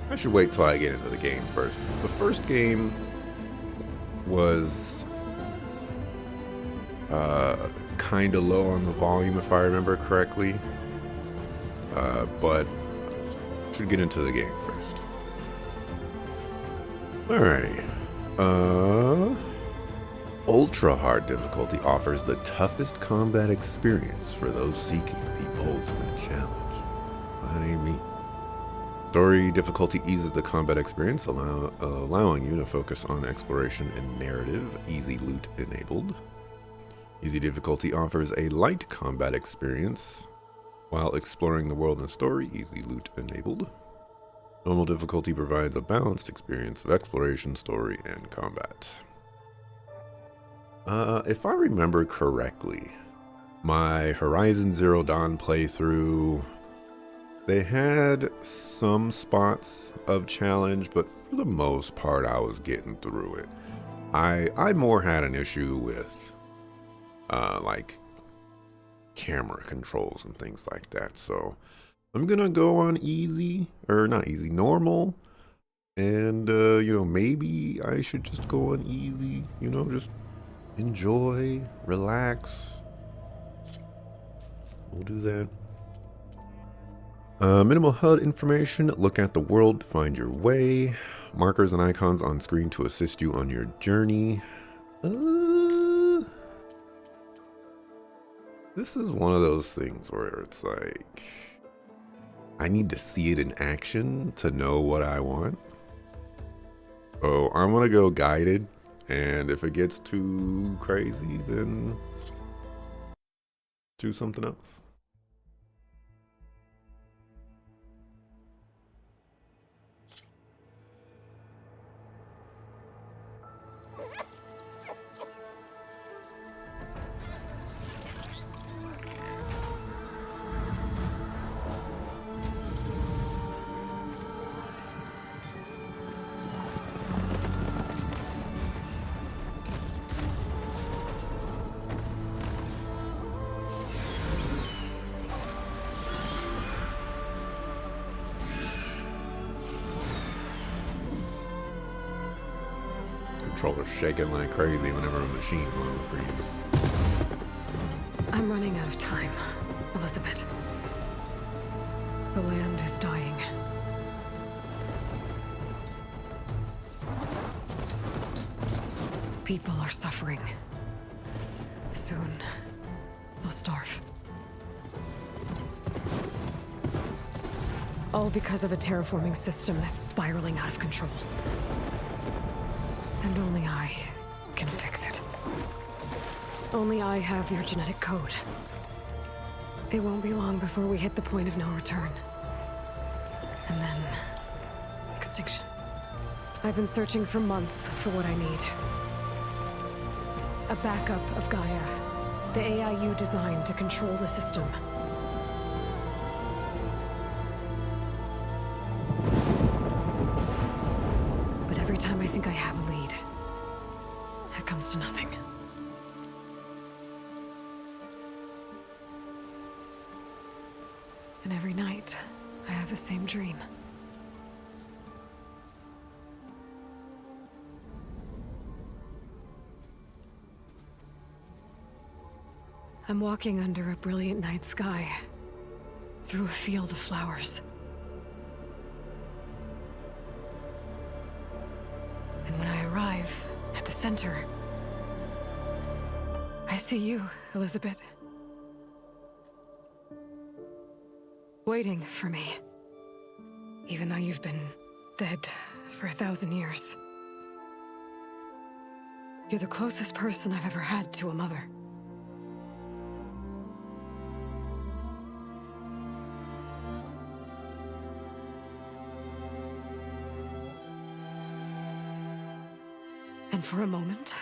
I should wait till I get into the game first. The first game was kind of low on the volume, if I remember correctly. But should get into the game first. Alrighty. Ultra hard difficulty offers the toughest combat experience for those seeking the ultimate challenge. That ain't me. Story difficulty eases the combat experience, allowing you to focus on exploration and narrative. Easy loot enabled. Easy difficulty offers a light combat experience while exploring the world and story. Easy loot enabled. Normal difficulty provides a balanced experience of exploration, story, and combat. If I remember correctly, my Horizon Zero Dawn playthrough, they had some spots of challenge, but for the most part, I was getting through it. I more had an issue with, like, camera controls and things like that. So I'm gonna go on easy, or not easy, normal. And, maybe I should just go on easy, just enjoy, relax. We'll do that. Minimal HUD information. Look at the world to find your way. Markers and icons on screen to assist you on your journey. This is one of those things where it's like, I need to see it in action to know what I want. So I'm gonna go guided, and if it gets too crazy, then do something else. Controller shaking like crazy whenever a machine moves. I'm running out of time, Elizabeth. The land is dying. People are suffering. Soon, they'll starve. All because of a terraforming system that's spiraling out of control. And only I can fix it. Only I have your genetic code. It won't be long before we hit the point of no return. And then... extinction. I've been searching for months for what I need. A backup of Gaia. The AI you designed to control the system. But every time I think I have a lead, it comes to nothing. And every night, I have the same dream. I'm walking under a brilliant night sky, through a field of flowers. And when I arrive at the center, I see you, Elizabeth. Waiting for me. Even though you've been dead for 1,000 years. You're the closest person I've ever had to a mother. And for a moment,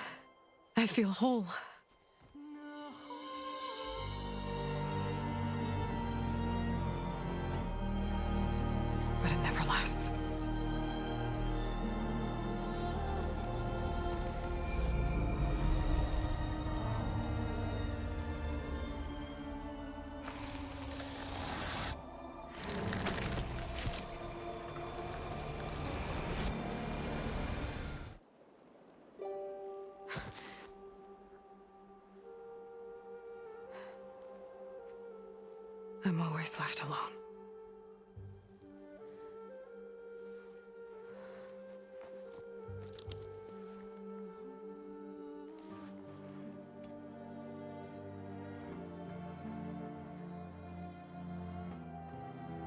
I feel whole. But it never lasts. I'm always left alone.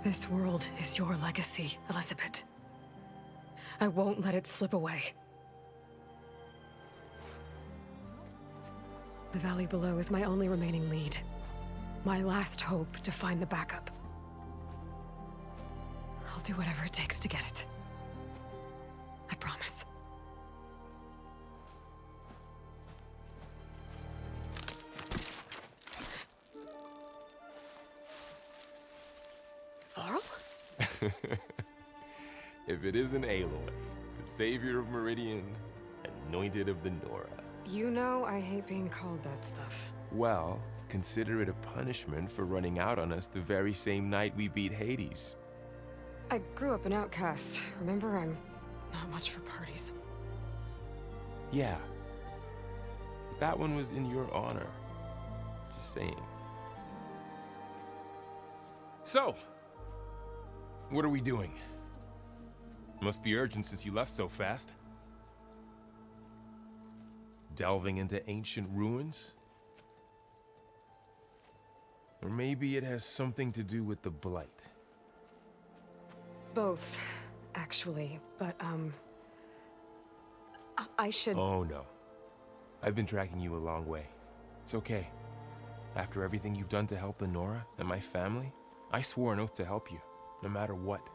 This world is your legacy, Elizabeth. I won't let it slip away. The valley below is my only remaining lead. My last hope to find the backup. I'll do whatever it takes to get it. I promise. Varl? If it isn't Aloy, the savior of Meridian, anointed of the Nora. You know I hate being called that stuff. Well, consider it a punishment for running out on us the very same night we beat Hades. I grew up an outcast. Remember, I'm not much for parties. Yeah. That one was in your honor. Just saying. So, what are we doing? Must be urgent since you left so fast. Delving into ancient ruins? Or maybe it has something to do with the Blight. Both, actually, but, I should... Oh no. I've been tracking you a long way. It's okay. After everything you've done to help the Nora and my family, I swore an oath to help you, no matter what.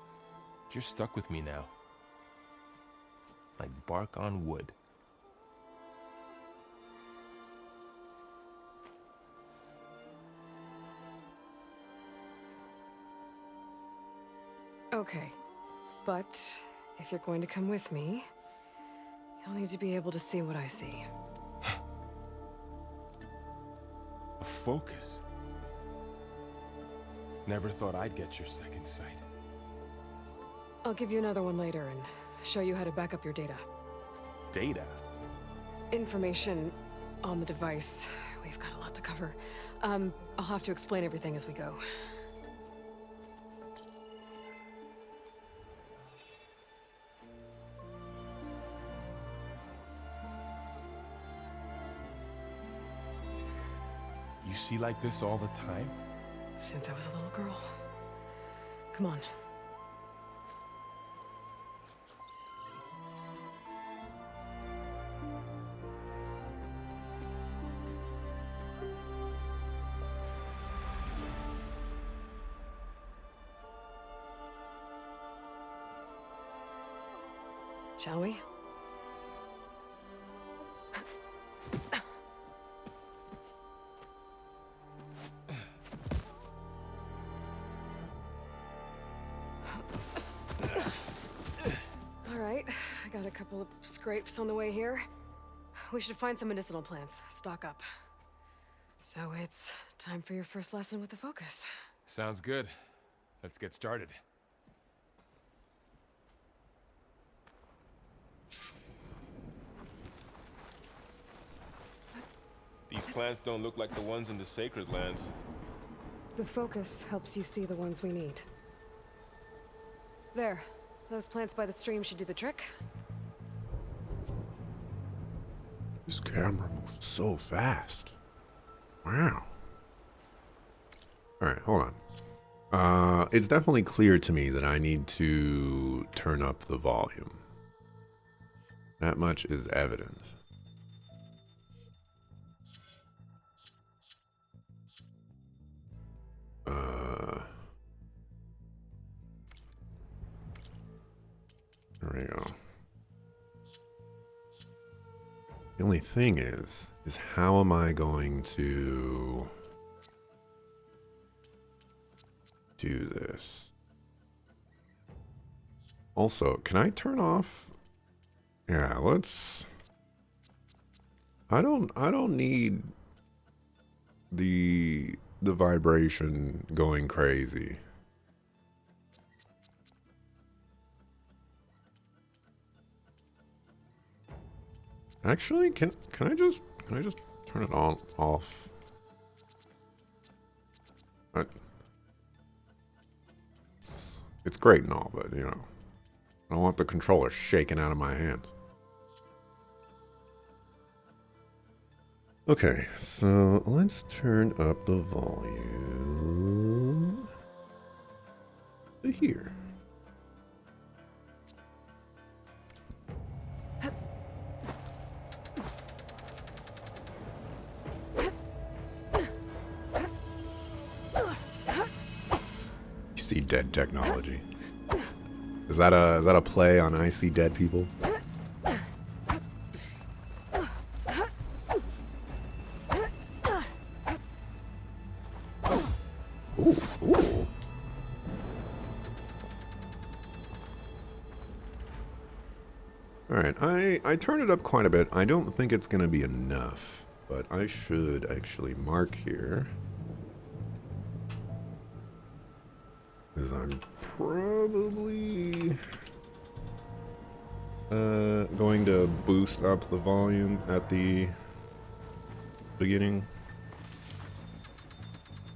You're stuck with me now. Like bark on wood. Okay, but if you're going to come with me, you'll need to be able to see what I see. A focus? Never thought I'd get your second sight. I'll give you another one later and show you how to back up your data. Data? Information on the device. We've got a lot to cover. I'll have to explain everything as we go. You see like this all the time? Since I was a little girl. Come on. Shall we? All right, I got a couple of scrapes on the way here. We should find some medicinal plants, stock up. So it's time for your first lesson with the focus. Sounds good. Let's get started. These plants don't look like the ones in the Sacred Lands. The focus helps you see the ones we need. There. Those plants by the stream should do the trick. This camera moves so fast. Wow. Alright, hold on. It's definitely clear to me that I need to turn up the volume. That much is evident. There we go. The only thing is how am I going to do this? Also, can I turn off? Yeah, let's. I don't need the vibration going crazy. Actually, can I just turn it on off? It's great and all, but, you know, I don't want the controller shaking out of my hands. Okay, so let's turn up the volume to here. You see dead technology. Is that a play on I See Dead People? Ooh, ooh. Alright, I turned it up quite a bit. I don't think it's gonna be enough, but I should actually mark here. Because I'm probably going to boost up the volume at the beginning.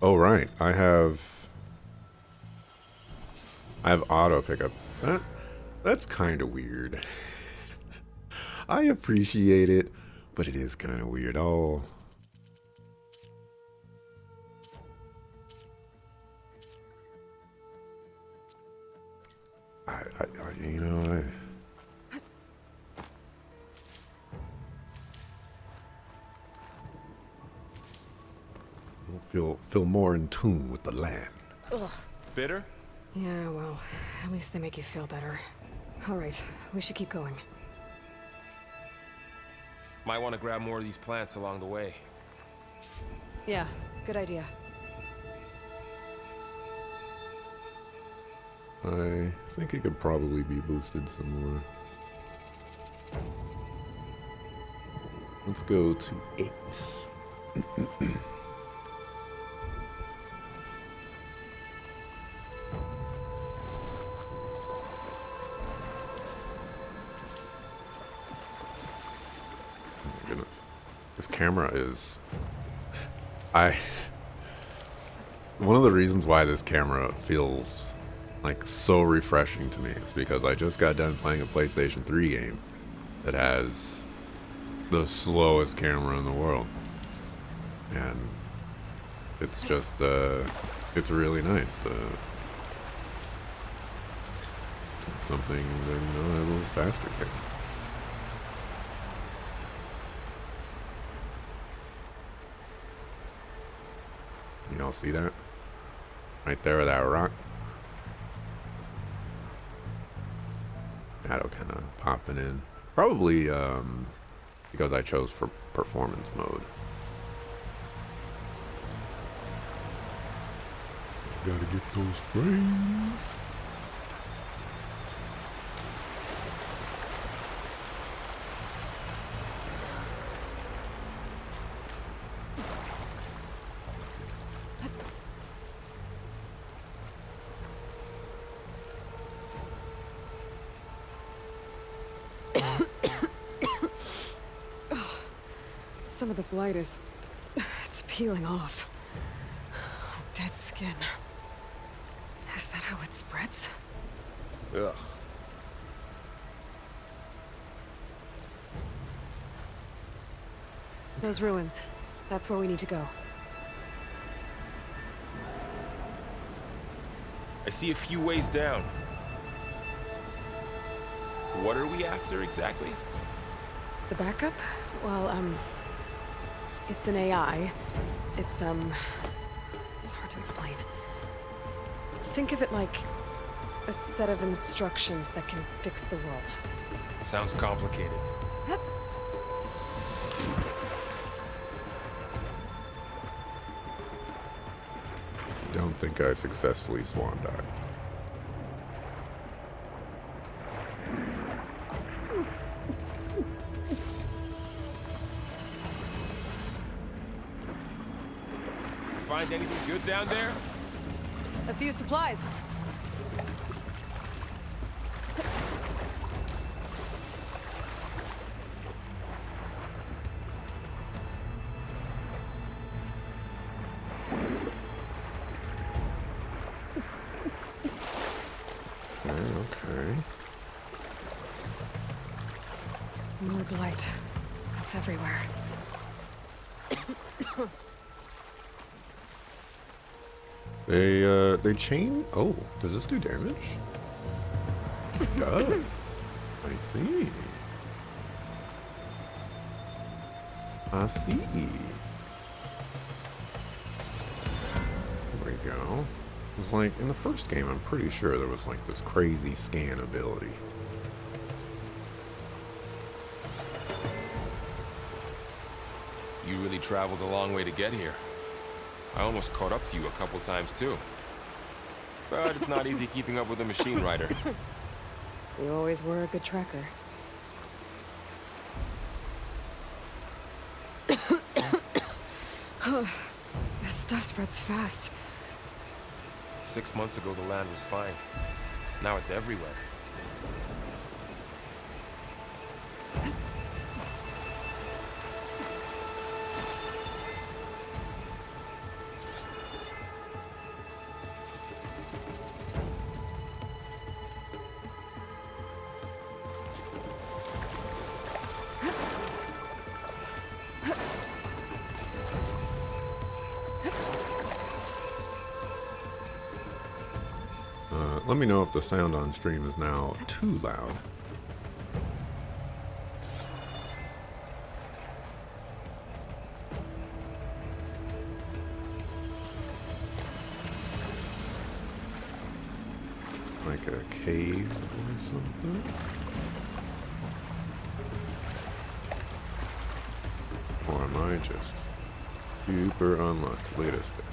Oh right, I have auto pickup. That's kind of weird. I appreciate it, but it is kind of weird. Oh. You know, feel more in tune with the land. Ugh. Bitter? Yeah, well, at least they make you feel better. All right, we should keep going. Might want to grab more of these plants along the way. Yeah, good idea. I think it could probably be boosted some more. Let's go to 8. Goodness. This camera is... One of the reasons why this camera feels like so refreshing to me is because I just got done playing a PlayStation 3 game that has the slowest camera in the world. And it's just, it's really nice to get something that, you know, a little faster camera. Y'all see that? Right there with that rock. Shadow kind of popping in. Probably because I chose for performance mode. Gotta get those frames. Some of the blight is... it's peeling off. Dead skin. Is that how it spreads? Ugh. Those ruins. That's where we need to go. I see a few ways down. What are we after exactly? The backup? Well, it's an AI. It's hard to explain. Think of it like a set of instructions that can fix the world. Sounds complicated. Don't think I successfully swan dived. Find anything good down there? A few supplies. Okay. More blight. It's everywhere. They chain. Oh, does this do damage? It does. I see. I see. There we go. It was like in the first game, I'm pretty sure there was like this crazy scan ability. You really traveled a long way to get here. I almost caught up to you a couple times too. But it's not easy keeping up with a machine rider. You always were a good tracker. This stuff spreads fast. 6 months ago, the land was fine. Now it's everywhere. Let me know if the sound on stream is now too loud. Like a cave or something? Or am I just super unlucky? Latest fish.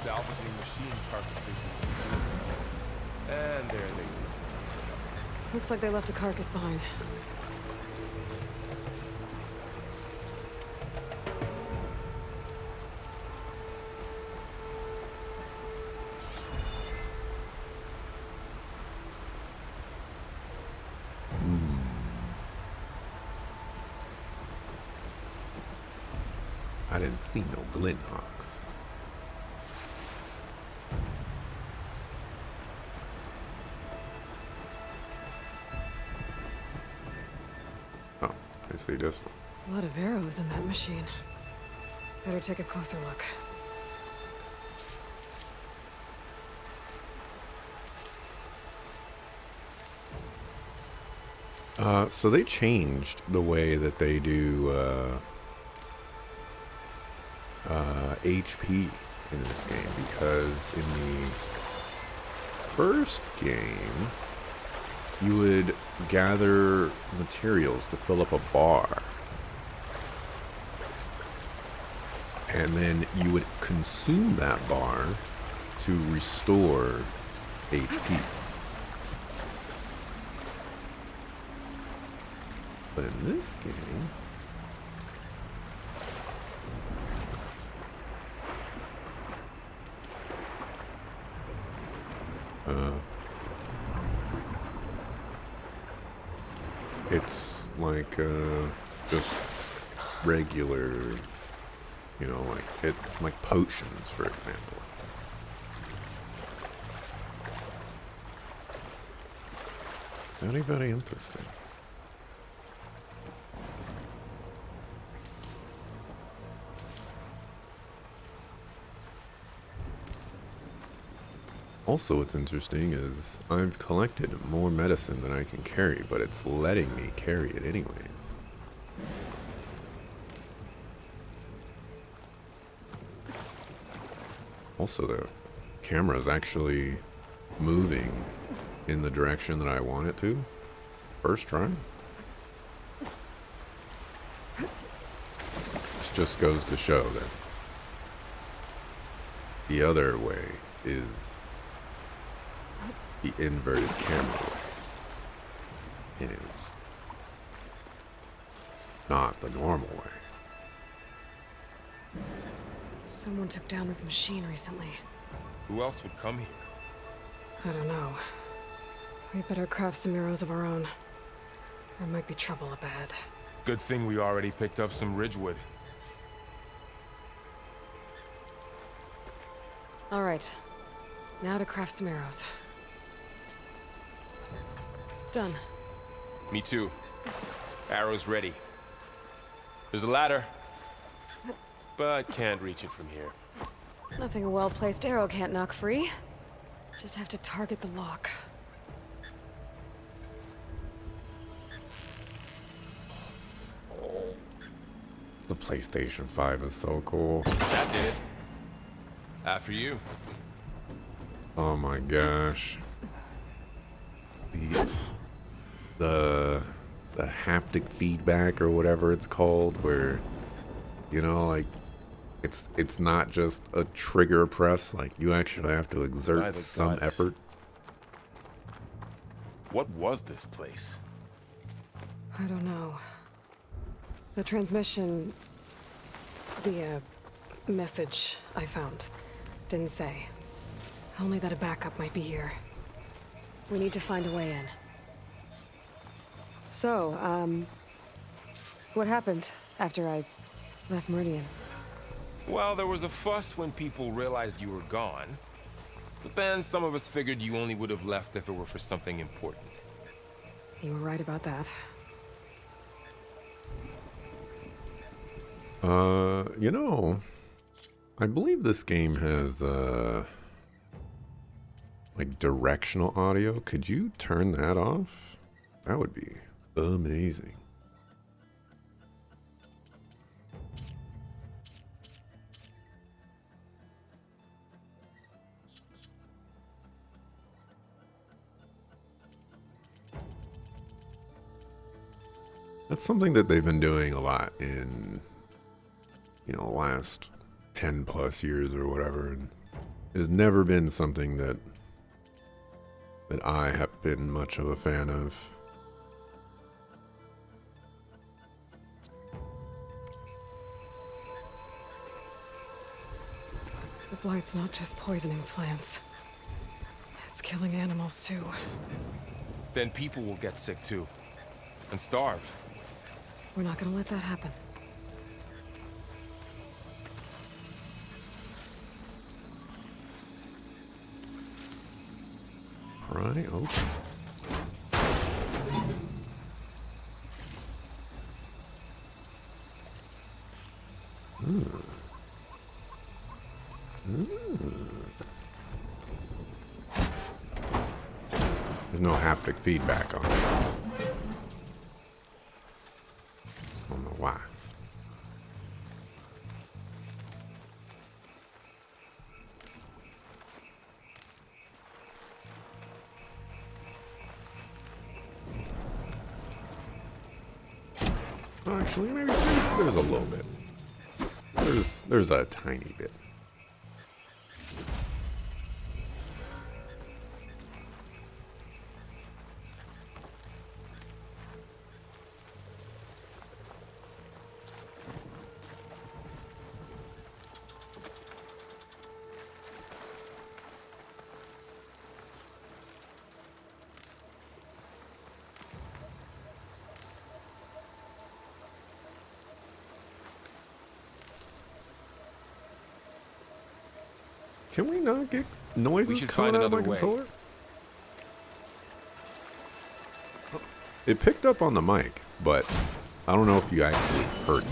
Salvaging machine carcasses. And there they go. Looks like they left a carcass behind. I didn't see no Glinthawks. Oh, I see this one. A lot of arrows in that machine. Better take a closer look. So they changed the way that they do HP in this game, because in the first game you would gather materials to fill up a bar, and then you would consume that bar to restore HP. But in this game, it's like just regular, you know, like potions, for example. Very, very interesting. Also, what's interesting is I've collected more medicine than I can carry, but it's letting me carry it anyways. Also, the camera's actually moving in the direction that I want it to. First try. This just goes to show that the other way is the inverted camera way. It is not the normal way. Someone took down this machine recently. Who else would come here? I don't know. We better craft some arrows of our own. There might be trouble ahead. Good thing we already picked up some Ridgewood. All right. Now to craft some arrows. Done. Me too. Arrows ready. There's a ladder, but can't reach it from here. Nothing a well-placed arrow can't knock free. Just have to target the lock. The PlayStation 5 is so cool. That did it. After you. Oh my gosh. The haptic feedback or whatever it's called, where, you know, like it's not just a trigger press, like you actually have to By exert the some gods. effort. What was this place? I don't know. The transmission... the, message I found didn't say. Only that a backup might be here. We need to find a way in. So, what happened after I left Meridian? Well, there was a fuss when people realized you were gone. But then some of us figured you only would have left if it were for something important. You were right about that. You know, I believe this game has, like directional audio. Could you turn that off? That would be amazing. That's something that they've been doing a lot in, you know, last 10 plus years or whatever, and it has never been something that I have been much of a fan of. The blight's not just poisoning plants. It's killing animals too. Then people will get sick too. And starve. We're not gonna let that happen. Right, okay. There's no haptic feedback on it. I don't know why. Actually, maybe there's a little bit. There's a tiny bit. Can we not get noises should coming find out of my another way. controller? It picked up on the mic, but I don't know if you actually heard it.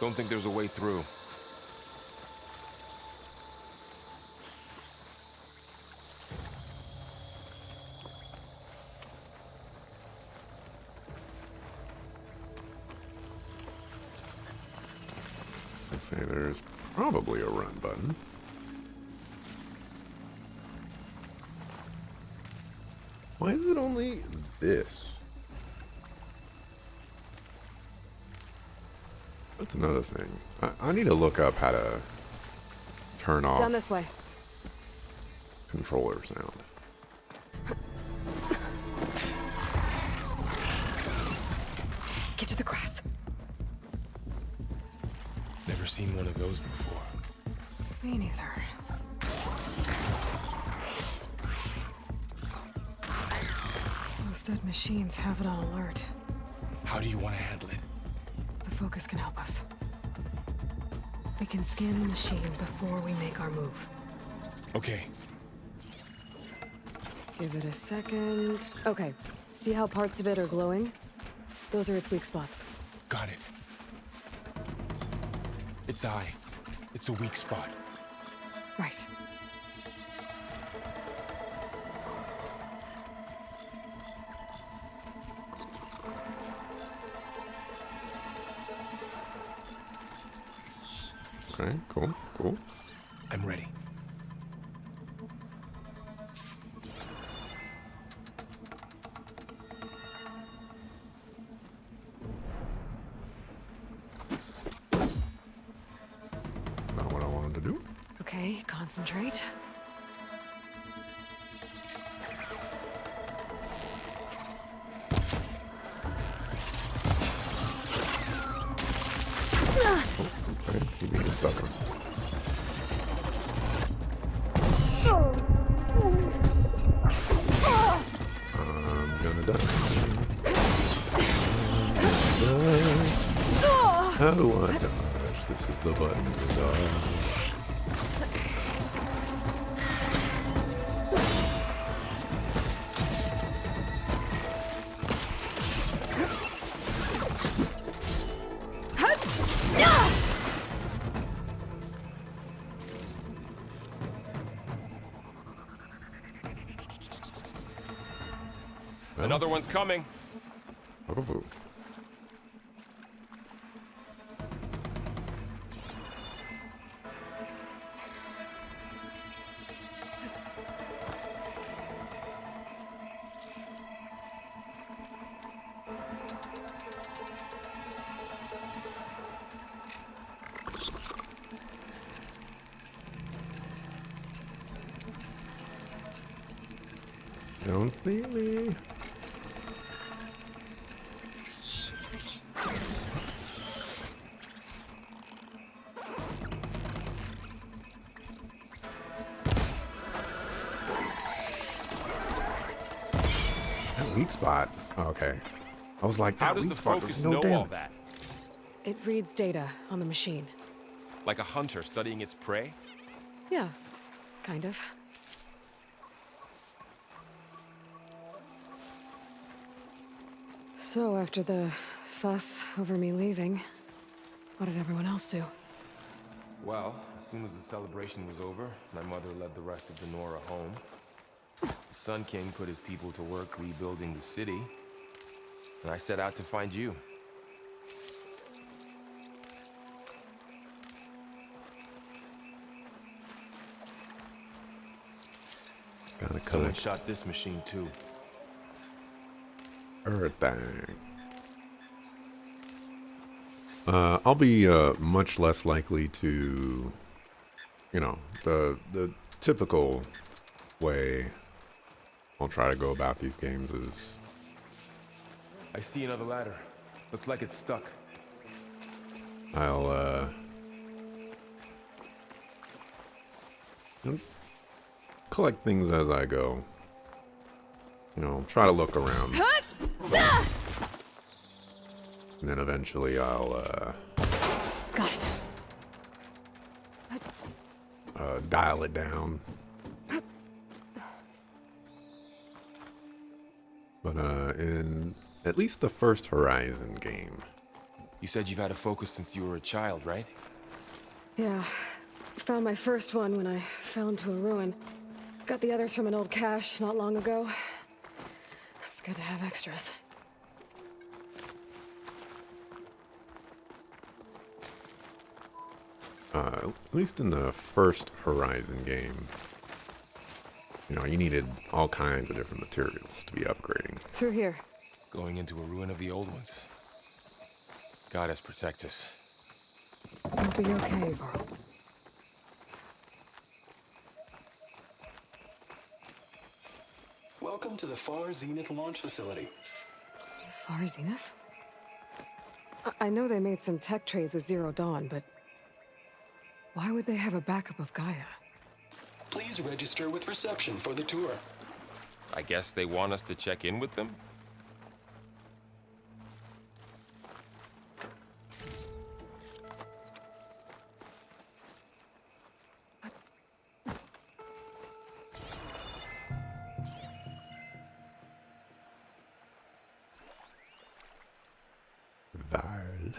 Don't think there's a way through. I say there's probably a run button. Why is it only this? That's another thing. I need to look up how to turn off Down this way. controller sound. Get to the grass. Never seen one of those before. Me neither. Those dead machines have it on alert. How do you want to handle it? The focus can help us. We can scan the machine before we make our move. Okay. Give it a second. Okay. See how parts of it are glowing? Those are its weak spots. Got it. Its eye. It's a weak spot. Right. Okay, cool, cool. I'm ready. Not what I wanted to do. Okay, concentrate. Okay, you being a sucker. I'm gonna die. How do I dodge? This is the button to dodge. Another one's coming. Bugaboo. Don't see me. That weak spot. Okay. I was like, How that does weak the spot focus does no know all damage. that? It reads data on the machine. Like a hunter studying its prey? Yeah, kind of. So, after the fuss over me leaving, what did everyone else do? Well, as soon as the celebration was over, my mother led the rest of the Nora home. The Sun King put his people to work rebuilding the city, and I set out to find you. Gotta Someone collect shot this machine too. everything. I'll be much less likely to, you know, the typical way I'll try to go about these games is I see another ladder. Looks like it's stuck. I'll you know, collect things as I go. You know, try to look around. And then eventually I'll Got it. dial it down. But in at least the first Horizon game, You said you've had a focus since you were a child, right? Yeah. Found my first one when I fell into a ruin. Got the others from an old cache not long ago. It's good to have extras. At least in the first Horizon game, you know, you needed all kinds of different materials to be upgrading. Through here. Going into a ruin of the old ones. Goddess protect us. You'll be okay, Varl. Welcome to the Far Zenith launch facility. Far Zenith? I know they made some tech trades with Zero Dawn, but why would they have a backup of Gaia? Please register with reception for the tour. I guess they want us to check in with them? Varl.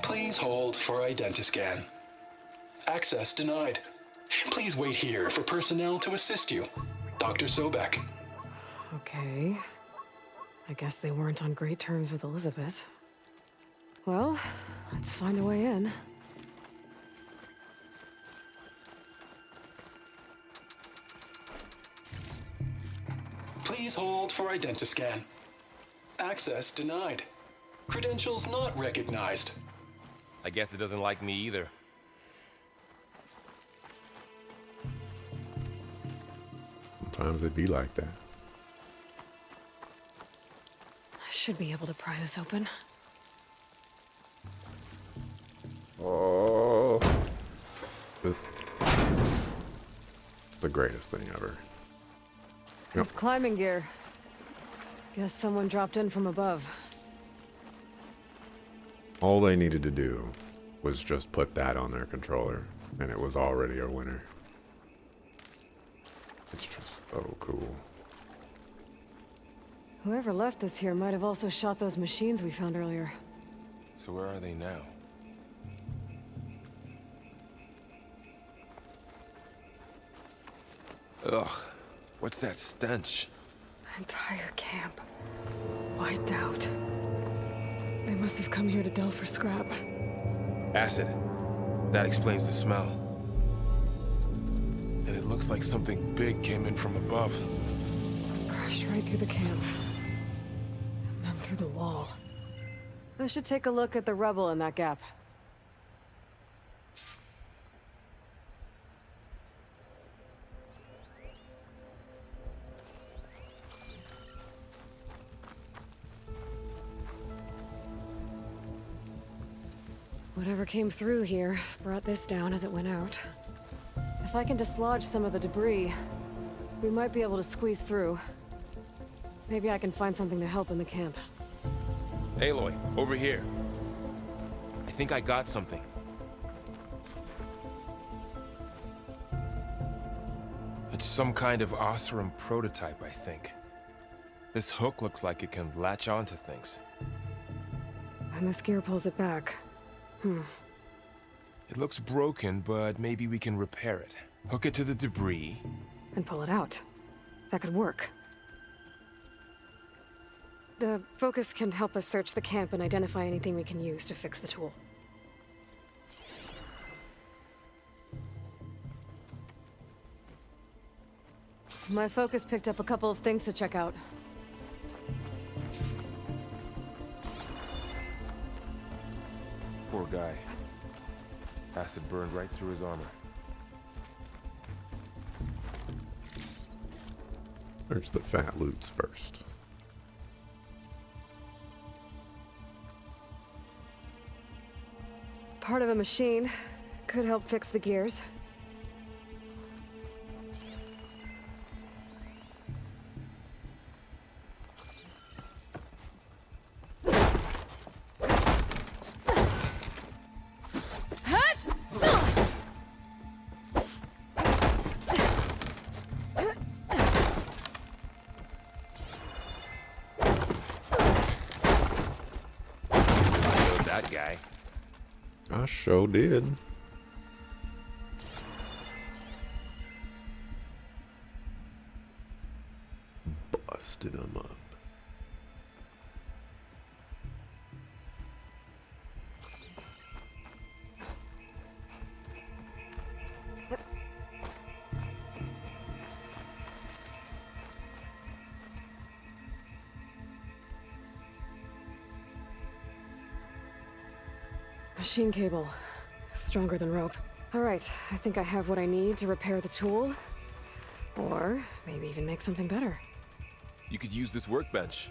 Please hold for Identiscan. Access denied. Please wait here for personnel to assist you. Dr. Sobek. Okay. I guess they weren't on great terms with Elizabeth. Well, let's find a way in. Please hold for Identiscan. Access denied. Credentials not recognized. I guess it doesn't like me either. Sometimes it be like that. I should be able to pry this open. Oh, this it's the greatest thing ever. There's climbing gear. Guess someone dropped in from above. All they needed to do was just put that on their controller, and it was already a winner. It's just so cool. Whoever left this here might have also shot those machines we found earlier. So where are they now? Ugh, what's that stench? Entire camp. Wiped out. They must have come here to delve for scrap. Acid. That explains the smell. And it looks like something big came in from above. Crashed right through the camp. And then through the wall. I should take a look at the rubble in that gap. Whatever came through here brought this down as it went out. If I can dislodge some of the debris, we might be able to squeeze through. Maybe I can find something to help in the camp. Aloy, over here. I think I got something. It's some kind of Oseram prototype, I think. This hook looks like it can latch onto things. And this gear pulls it back. It looks broken, but maybe we can repair it. Hook it to the debris. And pull it out. That could work. The focus can help us search the camp and identify anything we can use to fix the tool. My focus picked up a couple of things to check out. Poor guy. Acid burned right through his armor. Search the fat loots first. Part of a machine. Could help fix the gears. That guy. I sure did. busted them up. Machine cable. Stronger than rope. Alright, I think I have what I need to repair the tool. Or maybe even make something better. You could use this workbench.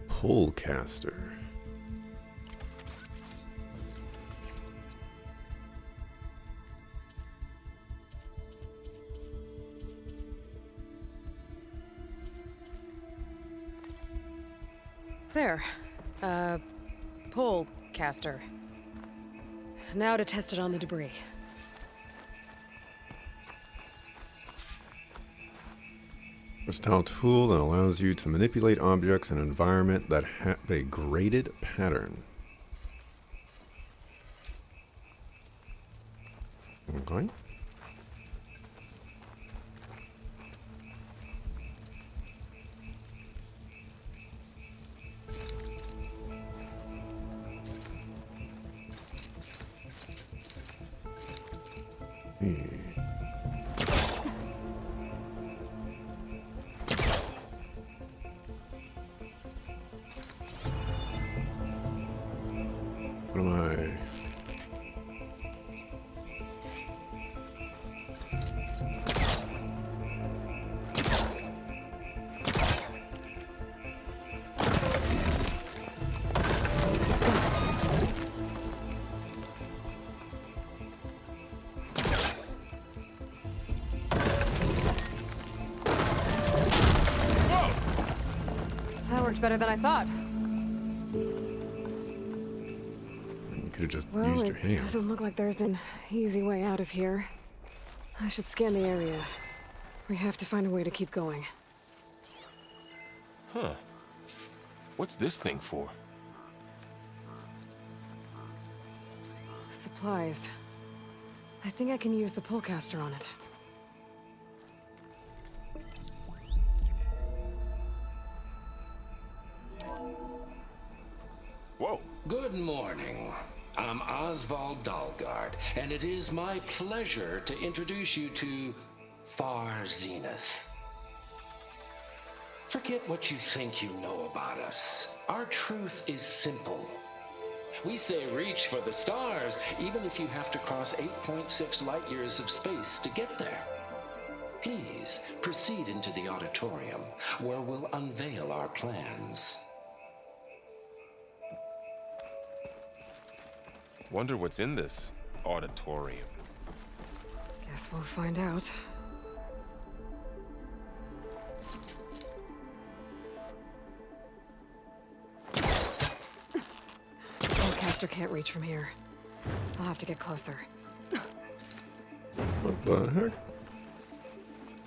Pullcaster. There. Pole caster. Now to test it on the debris. Versatile tool that allows you to manipulate objects in an environment that have a graded pattern. Okay. What am I? That worked better than I thought. You could have just Well, used your it hands. doesn't look like there's an easy way out of here. I should scan the area. We have to find a way to keep going. Huh. What's this thing for? Supplies. I think I can use the pullcaster on it. Whoa. Good morning. I'm Oswald Dalgard, and it is my pleasure to introduce you to Far Zenith. Forget what you think you know about us. Our truth is simple. We say reach for the stars, even if you have to cross 8.6 light years of space to get there. Please proceed into the auditorium, where we'll unveil our plans. Wonder what's in this auditorium. Guess we'll find out. Pullcaster can't reach from here. I'll have to get closer. What the heck?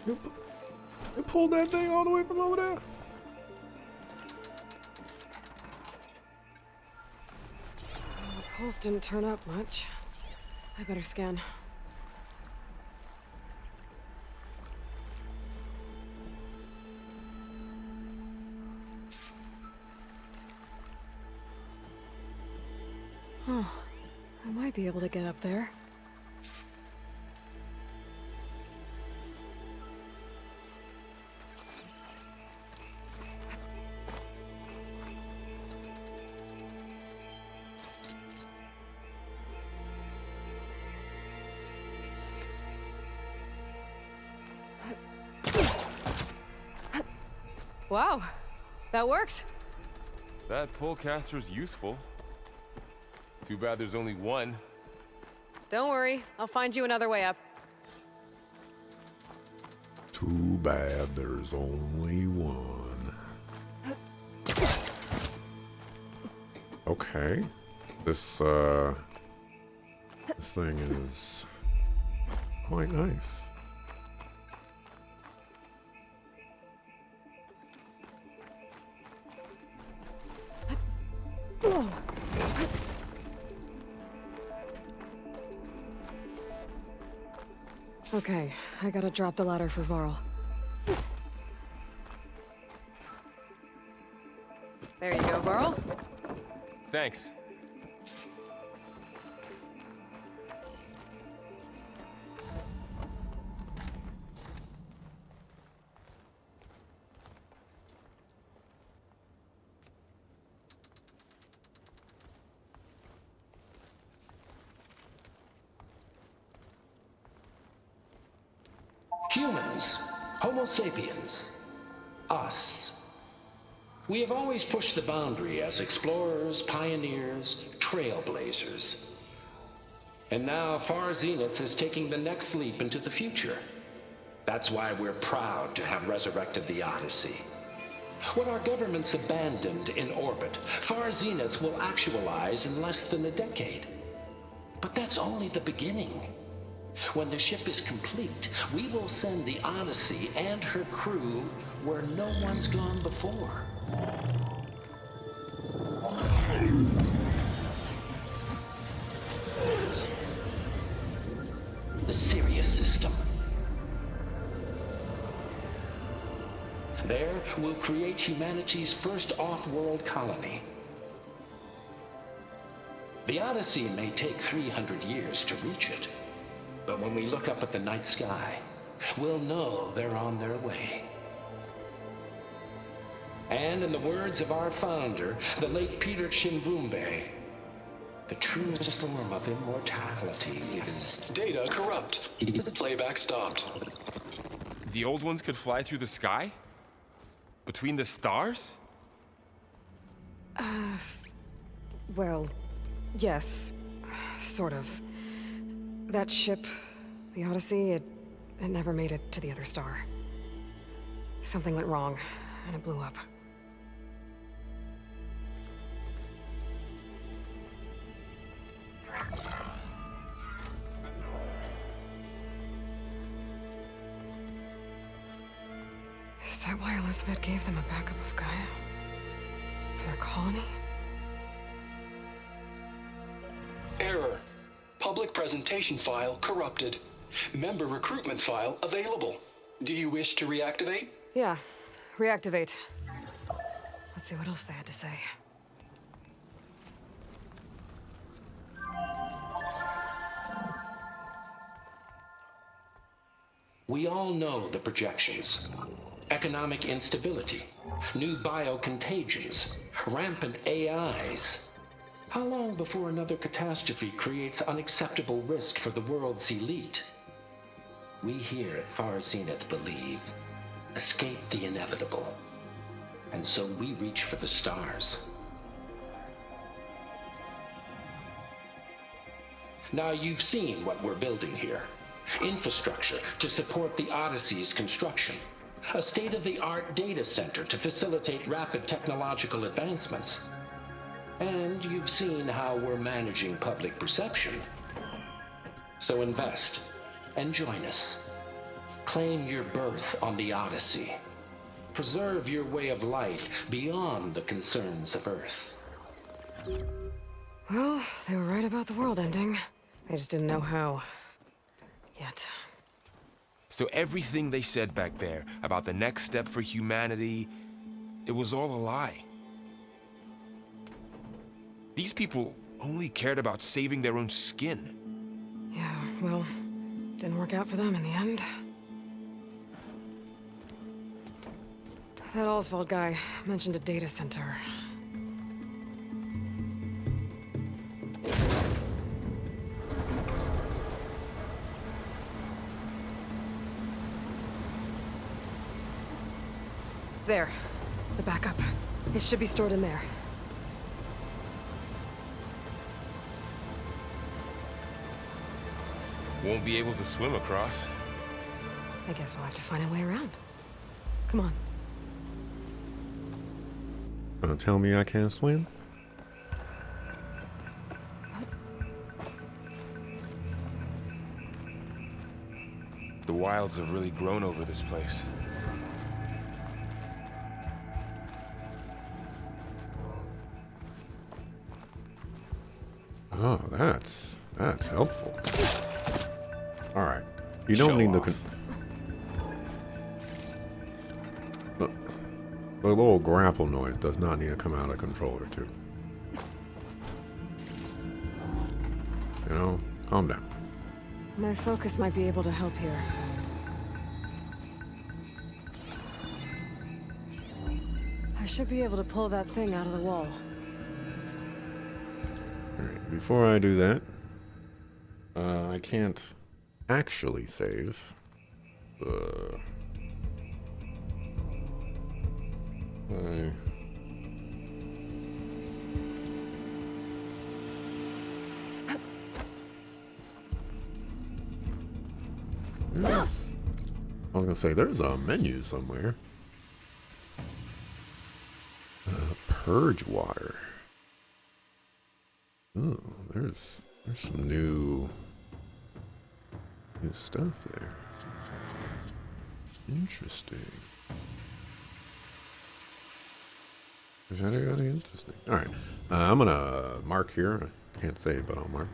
You pulled that thing all the way from over there? The pulse didn't turn up much. I better scan. Huh. I might be able to get up there. Wow, that worked. That pullcaster's useful. Too bad there's only one. Don't worry, I'll find you another way up. Too bad there's only one. Okay. This thing is quite nice. Okay, I gotta drop the ladder for Varl. There you go, Varl. Thanks. Humans, Homo sapiens, us. We have always pushed the boundary as explorers, pioneers, trailblazers. And now Far Zenith is taking the next leap into the future. That's why we're proud to have resurrected the Odyssey. What our governments abandoned in orbit, Far Zenith will actualize in less than a decade. But that's only the beginning. When the ship is complete, we will send the Odyssey and her crew where no one's gone before. The Sirius system. There, we'll create humanity's first off-world colony. The Odyssey may take 300 years to reach it. But when we look up at the night sky, we'll know they're on their way. And in the words of our founder, the late Peter Chimvumbe, the truest form of immortality is... Data corrupt. Playback stopped. The old ones could fly through the sky? Between the stars? Well, yes. Sort of. That ship, the Odyssey, it never made it to the other star. Something went wrong, and it blew up. Is that why Elizabeth gave them a backup of Gaia? For their colony? Error. Public presentation file corrupted. Member recruitment file available. Do you wish to reactivate? Yeah, reactivate. Let's see what else they had to say. We all know the projections. Economic instability, new biocontagions, rampant AIs. How long before another catastrophe creates unacceptable risk for the world's elite? We here at Far Zenith believe, escape the inevitable. And so we reach for the stars. Now you've seen what we're building here. Infrastructure to support the Odyssey's construction. A state-of-the-art data center to facilitate rapid technological advancements. And you've seen how we're managing public perception. So invest and join us. Claim your berth on the Odyssey. Preserve your way of life beyond the concerns of Earth. Well, they were right about the world ending. I just didn't know how. Yet. So everything they said back there about the next step for humanity, it was all a lie. These people only cared about saving their own skin. Yeah, well, didn't work out for them in the end. That Oswald guy mentioned a data center. There. The backup. It should be stored in there. Won't be able to swim across. I guess we'll have to find a way around. Come on. Gonna tell me I can't swim? The wilds have really grown over this place. Oh, that's helpful. All right, You don't Show need off. the little grapple noise does not need to come out of controller too. You know, calm down. My focus might be able to help here. I should be able to pull that thing out of the wall. Alright, before I do that, I can't actually save. I was gonna say, there's a menu somewhere. Purge water. Oh, there's some new stuff there. Interesting. Very interesting. All right, I'm gonna mark here. I can't save, but I'll mark.